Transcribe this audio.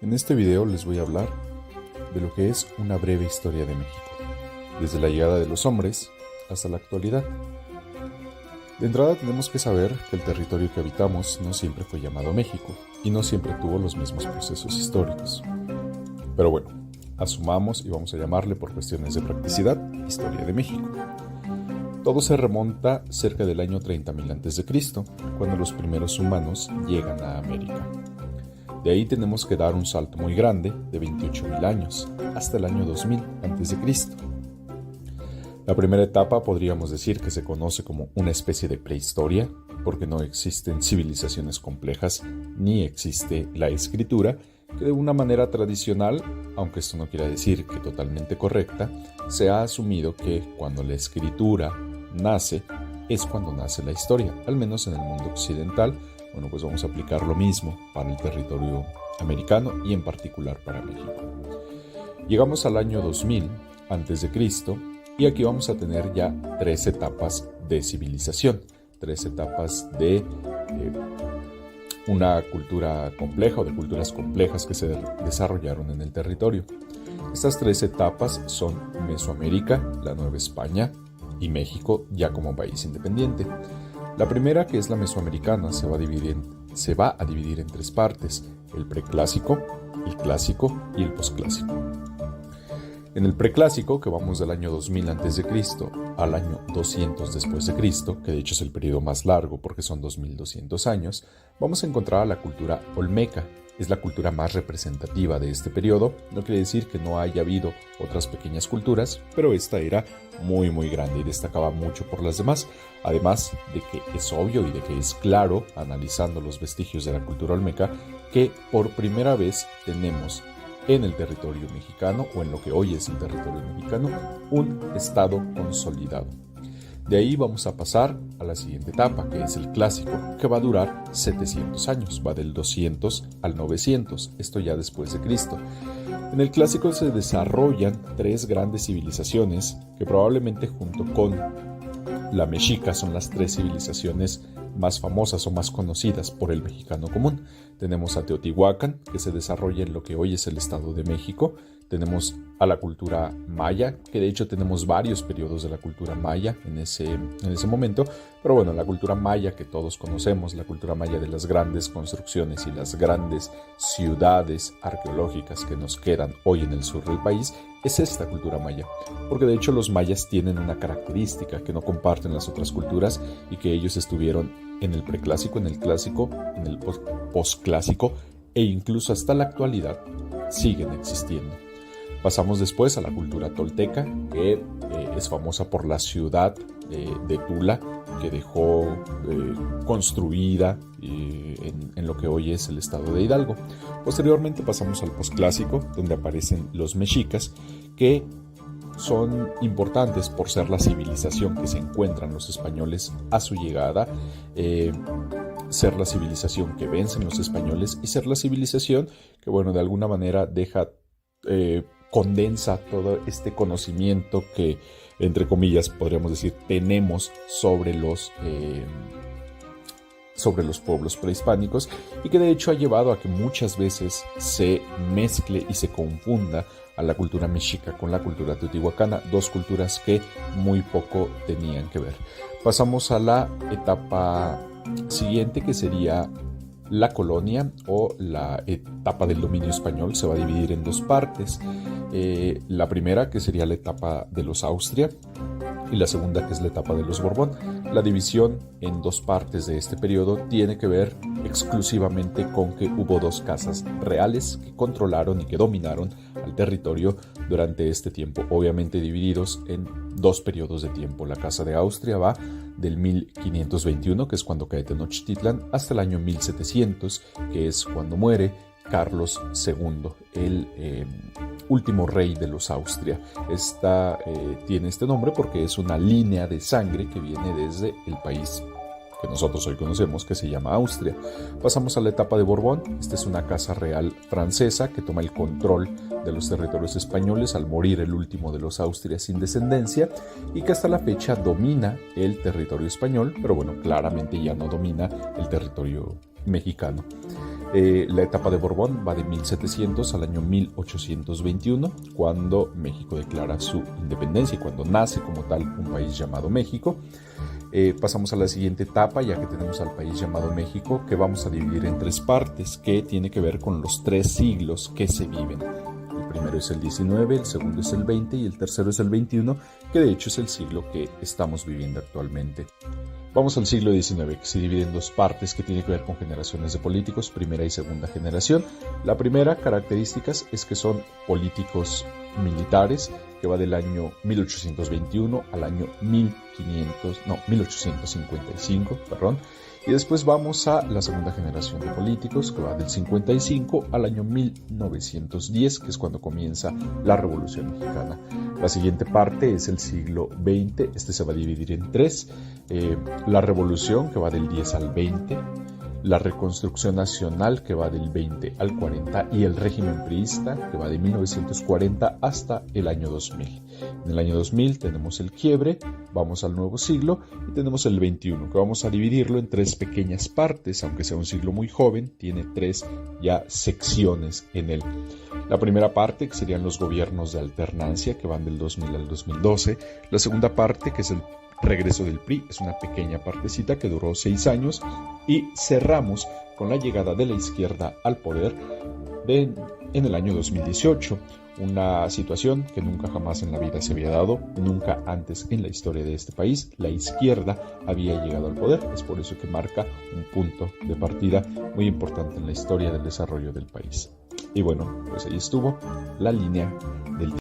En este video les voy a hablar de lo que es una breve historia de México, desde la llegada de los hombres hasta la actualidad. De entrada tenemos que saber que el territorio que habitamos no siempre fue llamado México y no siempre tuvo los mismos procesos históricos. Pero bueno, asumamos y vamos a llamarle por cuestiones de practicidad Historia de México. Todo se remonta cerca del año 30.000 a.C., cuando los primeros humanos llegan a América. De ahí tenemos que dar un salto muy grande de 28.000 años, hasta el año 2000 a.C. La primera etapa podríamos decir que se conoce como una especie de prehistoria, porque no existen civilizaciones complejas ni existe la escritura, que de una manera tradicional, aunque esto no quiera decir que totalmente correcta, se ha asumido que cuando la escritura nace, es cuando nace la historia, al menos en el mundo occidental. Bueno, pues vamos a aplicar lo mismo para el territorio americano y en particular para México. Llegamos al año 2000 a.C. y aquí vamos a tener ya 3 etapas de civilización, 3 etapas de una cultura compleja o de culturas complejas que se desarrollaron en el territorio. Estas 3 etapas son Mesoamérica, la Nueva España y México ya como país independiente. La primera, que es la mesoamericana, se va a dividir en 3 partes: el preclásico, el clásico y el posclásico. En el preclásico, que vamos del año 2000 a.C. al año 200 después de Cristo, que de hecho es el periodo más largo porque son 2200 años, vamos a encontrar a la cultura olmeca. Es la cultura más representativa de este periodo. No quiere decir que no haya habido otras pequeñas culturas, pero esta era muy grande y destacaba mucho por las demás. Además de que es obvio y de que es claro, analizando los vestigios de la cultura olmeca, que por primera vez tenemos en el territorio mexicano, o en lo que hoy es el territorio mexicano, un estado consolidado. De ahí vamos a pasar a la siguiente etapa, que es el clásico, que va a durar 700 años, va del 200 al 900, esto ya después de Cristo. En el clásico se desarrollan 3 grandes civilizaciones que probablemente junto con la mexica son las 3 civilizaciones más famosas o más conocidas por el mexicano común. Tenemos a Teotihuacán, que se desarrolla en lo que hoy es el Estado de México. Tenemos a la cultura maya, que de hecho tenemos varios periodos de la cultura maya en ese momento. Pero bueno, la cultura maya que todos conocemos, la cultura maya de las grandes construcciones y las grandes ciudades arqueológicas que nos quedan hoy en el sur del país, es esta cultura maya. Porque de hecho los mayas tienen una característica que no comparten las otras culturas y que ellos estuvieron en el preclásico, en el clásico, en el posclásico e incluso hasta la actualidad siguen existiendo. Pasamos después a la cultura tolteca, que es famosa por la ciudad de Tula, que dejó construida en lo que hoy es el estado de Hidalgo. Posteriormente pasamos al posclásico, donde aparecen los mexicas, que son importantes por ser la civilización que se encuentran los españoles a su llegada, ser la civilización que vencen los españoles y ser la civilización que, bueno, de alguna manera condensa todo este conocimiento que, entre comillas, podríamos decir, tenemos sobre los pueblos prehispánicos, y que de hecho ha llevado a que muchas veces se mezcle y se confunda a la cultura mexica con la cultura teotihuacana, 2 culturas que muy poco tenían que ver. Pasamos a la etapa siguiente, que sería la colonia o la etapa del dominio español. Se va a dividir en 2 partes. La primera, que sería la etapa de los Austria, y la segunda, que es la etapa de los Borbón. La división en 2 partes de este periodo tiene que ver exclusivamente con que hubo 2 casas reales que controlaron y que dominaron al territorio durante este tiempo, obviamente divididos en 2 periodos de tiempo. La Casa de Austria va del 1521, que es cuando cae Tenochtitlan, hasta el año 1700, que es cuando muere Carlos II, el último rey de los Austria. Tiene este nombre porque es una línea de sangre que viene desde el país que nosotros hoy conocemos, que se llama Austria. Pasamos a la etapa de Borbón. Esta es una casa real francesa que toma el control de los territorios españoles al morir el último de los Austria sin descendencia, y que hasta la fecha domina el territorio español, pero bueno, claramente ya no domina el territorio mexicano. La etapa de Borbón va de 1700 al año 1821, cuando México declara su independencia y cuando nace como tal un país llamado México. Pasamos a la siguiente etapa, ya que tenemos al país llamado México, que vamos a dividir en tres partes, que tiene que ver con los 3 siglos que se viven. El primero es el 19, el segundo es el 20 y el tercero es el 21, que de hecho es el siglo que estamos viviendo actualmente. Vamos al siglo XIX, que se divide en 2 partes que tiene que ver con generaciones de políticos, primera y segunda generación. La primera, características, es que son políticos militares, que va del año 1821 al año 1855, y después vamos a la segunda generación de políticos, que va del 55 al año 1910, que es cuando comienza la Revolución Mexicana. La siguiente parte es el siglo XX, este se va a dividir en 3, la Revolución, que va del 10 al 20, la Reconstrucción Nacional, que va del 20 al 40, y el régimen priista, que va de 1940 hasta el año 2000. En el año 2000 tenemos el quiebre, vamos al nuevo siglo, y tenemos el 21, que vamos a dividirlo en 3 pequeñas partes, aunque sea un siglo muy joven, tiene 3 ya secciones en él. La primera parte, que serían los gobiernos de alternancia, que van del 2000 al 2012. La segunda parte, que es el regreso del PRI, es una pequeña partecita que duró 6 años, y cerramos con la llegada de la izquierda al poder en el año 2018, una situación que nunca jamás en la vida se había dado, nunca antes en la historia de este país la izquierda había llegado al poder. Es por eso que marca un punto de partida muy importante en la historia del desarrollo del país. Y bueno, pues ahí estuvo la línea del